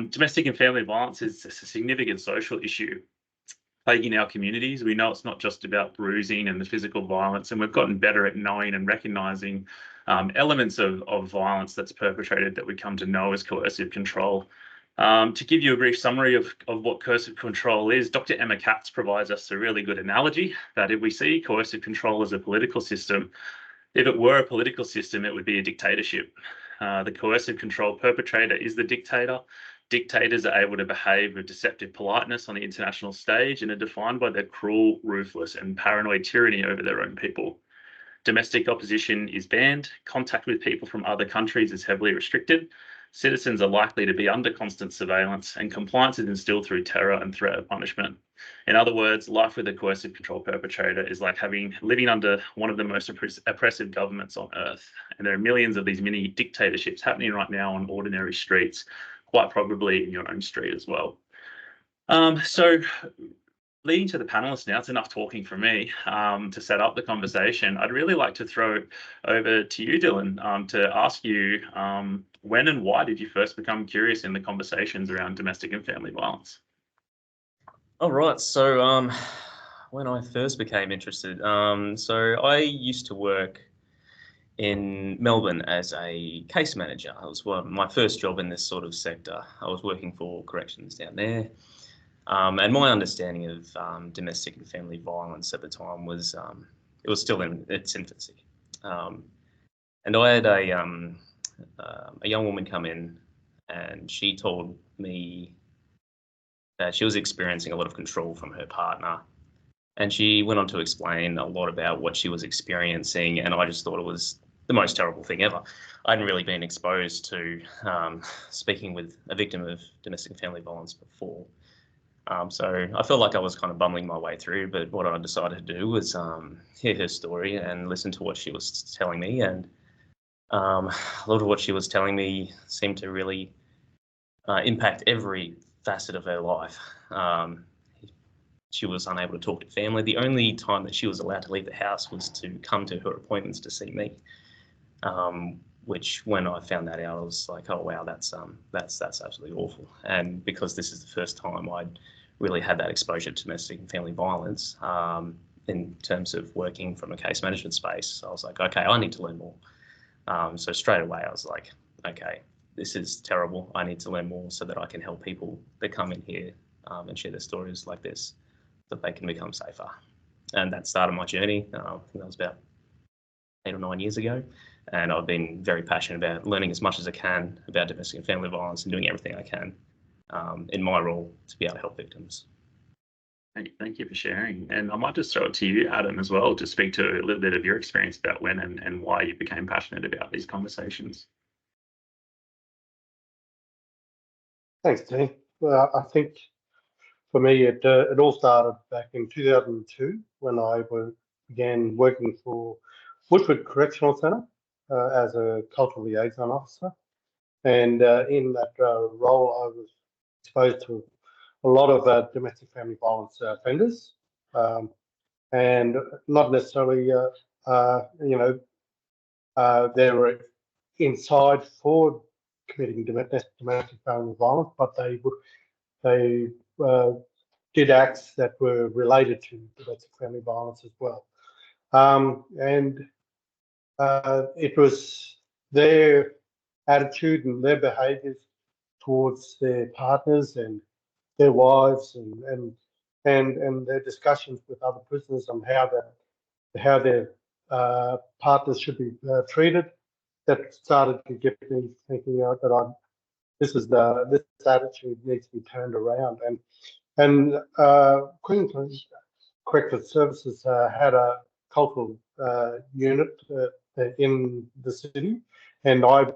Domestic and family violence is a significant social issue plaguing our communities. We know it's not just about bruising and the physical violence, and we've gotten better at knowing and recognising elements of violence that's perpetrated that we come to know as coercive control. To give you a brief summary of what coercive control is, Dr. Emma Katz provides us a really good analogy that if we see coercive control as a political system, if it were a political system, it would be a dictatorship. The coercive control perpetrator is the dictator. Dictators are able to behave with deceptive politeness on the international stage and are defined by their cruel, ruthless, and paranoid tyranny over their own people. Domestic opposition is banned. Contact with people from other countries is heavily restricted. Citizens are likely to be under constant surveillance, and compliance is instilled through terror and threat of punishment. In other words, life with a coercive control perpetrator is like living under one of the most oppressive governments on earth. And there are millions of these mini dictatorships happening right now on ordinary streets, quite probably in your own street as well. So leading to the panelists now, it's enough talking from me to set up the conversation. I'd really like to throw it over to you, Dylan, to ask you when and why did you first become curious in the conversations around domestic and family violence? All right, so when I first became interested, so I used to work in Melbourne as a case manager. It was my first job in this sort of sector. I was working for corrections down there. And my understanding of domestic and family violence at the time was it was still in its infancy. And I had a young woman come in, and she told me that she was experiencing a lot of control from her partner. And she went on to explain a lot about what she was experiencing, and I just thought it was the most terrible thing ever. I hadn't really been exposed to speaking with a victim of domestic and family violence before. So I felt like I was kind of bumbling my way through, but what I decided to do was hear her story and listen to what she was telling me. And a lot of what she was telling me seemed to really impact every facet of her life. She was unable to talk to family. The only time that she was allowed to leave the house was to come to her appointments to see me. Which, when I found that out, I was like, oh wow, that's absolutely awful. And because this is the first time I'd really had that exposure to domestic and family violence in terms of working from a case management space, I was like, okay, I need to learn more. So straight away, I was like, okay, this is terrible. I need to learn more so that I can help people that come in here and share their stories like this, that they can become safer. And that started my journey. I think that was about 8 or 9 years ago. And I've been very passionate about learning as much as I can about domestic and family violence and doing everything I can in my role to be able to help victims. Thank you for sharing. And I might just throw it to you, Adam, as well, to speak to a little bit of your experience about when and why you became passionate about these conversations. Thanks, Dean. Well, I think for me, it all started back in 2002 when I began working for Woodford Correctional Centre as a cultural liaison officer. And in that role, I was exposed to a lot of domestic family violence offenders, and not necessarily, they were inside for committing domestic family violence, but they did acts that were related to domestic family violence as well. And it was their attitude and their behaviours towards their partners and their wives and their discussions with other prisoners on how their partners should be treated, that started to get me thinking out that this attitude needs to be turned around. And Queensland Corrective Services had a cultural unit in the city, and I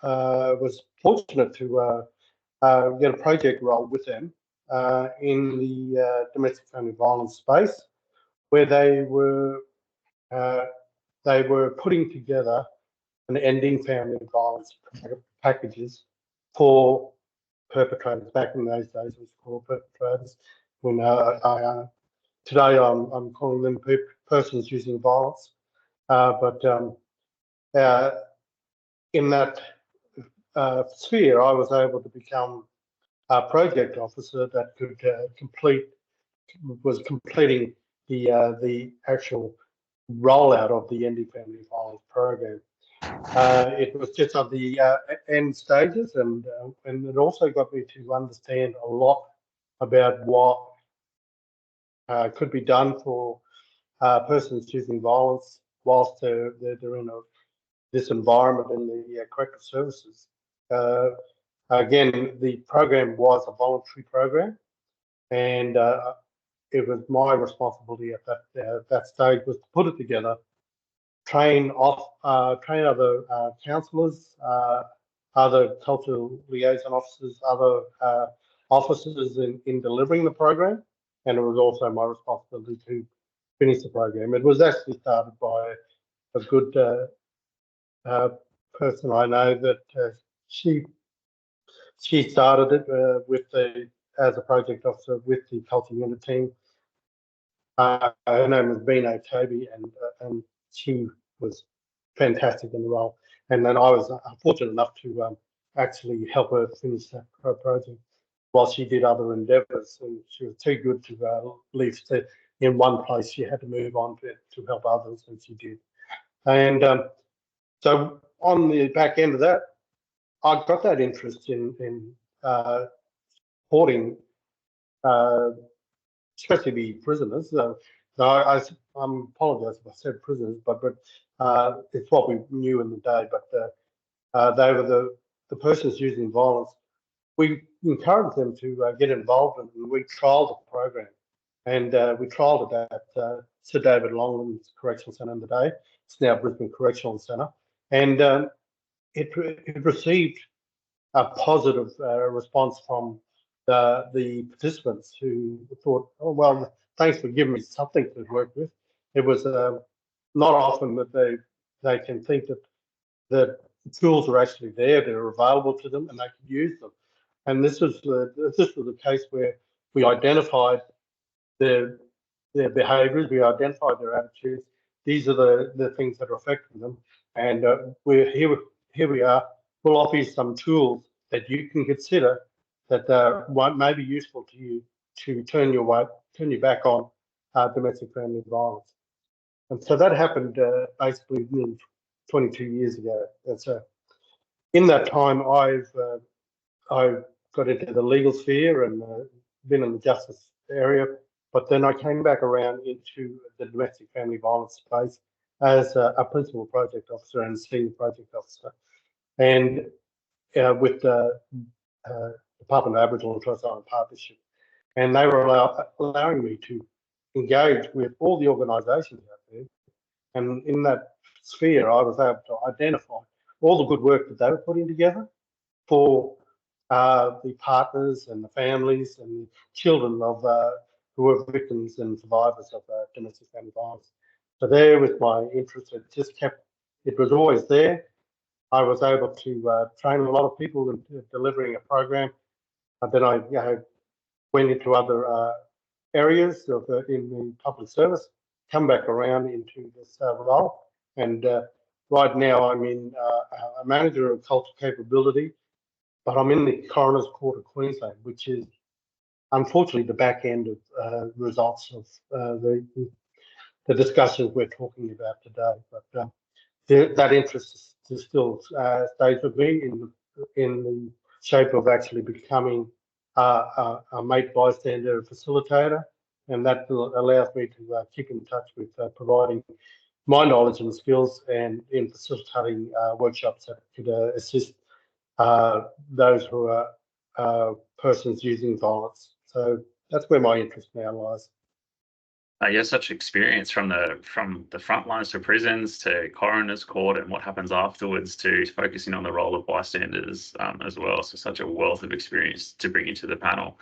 was fortunate to get a project role with them in the domestic family violence space, where they were putting together an ending family violence packages for perpetrators. Back in those days, it was called perpetrators. When today I'm calling them persons using violence, but in that sphere, I was able to become project officer that could was completing the actual rollout of the Ending Family Violence program. It was just on the end stages, and it also got me to understand a lot about what could be done for persons using violence whilst they're in this environment in the corrective services. Again, the program was a voluntary program, and it was my responsibility at that stage was to put it together, train other counsellors, other cultural liaison officers, other officers in delivering the program, and it was also my responsibility to finish the program. It was actually started by a good person I know that she started it as a project officer with the culture unit team. Her name was Bino Toby, and she was fantastic in the role. And then I was fortunate enough to actually help her finish that project while she did other endeavours. And she was too good to leave in one place. She had to move on to help others, and she did. And so on the back end of that, I got that interest in supporting, especially the prisoners. So I apologise if I said prisoners, but it's what we knew in the day. But they were the persons using violence. We encouraged them to get involved, and we trialled the program. And we trialled it at Sir David Longland's Correctional Centre in the day. It's now Brisbane Correctional Centre. And it received a positive response from the participants who thought, oh, well, thanks for giving me something to work with. It was not often that they can think that the tools are actually there, they're available to them, and they can use them. And this was the case where we identified their behaviours, we identified their attitudes. These are the things that are affecting them, and we're here. Here we are. We'll offer you some tools that you can consider that may be useful to you to turn your back on domestic family violence. And so that happened basically 22 years ago. And so in that time, I got into the legal sphere and been in the justice area, but then I came back around into the domestic family violence space as a principal project officer and senior project officer, and with the Department of Aboriginal and Torres Strait Islander Partnership, and they were allowing me to engage with all the organisations out there, and in that sphere, I was able to identify all the good work that they were putting together for the partners and the families and the children of who were victims and survivors of domestic family violence. So there was my interest. It was always there. I was able to train a lot of people in delivering a program. And then I went into other areas in the public service, come back around into this role. And right now I'm in a manager of cultural capability, but I'm in the Coroner's Court of Queensland, which is unfortunately the back end of results of the discussions we're talking about today. But that interest still stays with me in the shape of actually becoming a mate bystander facilitator, and that allows me to keep in touch with providing my knowledge and skills and in facilitating workshops that could assist those who are persons using violence. So that's where my interest now lies. You have such experience from the front lines to prisons to coroner's court and what happens afterwards to focusing on the role of bystanders as well. So such a wealth of experience to bring into the panel.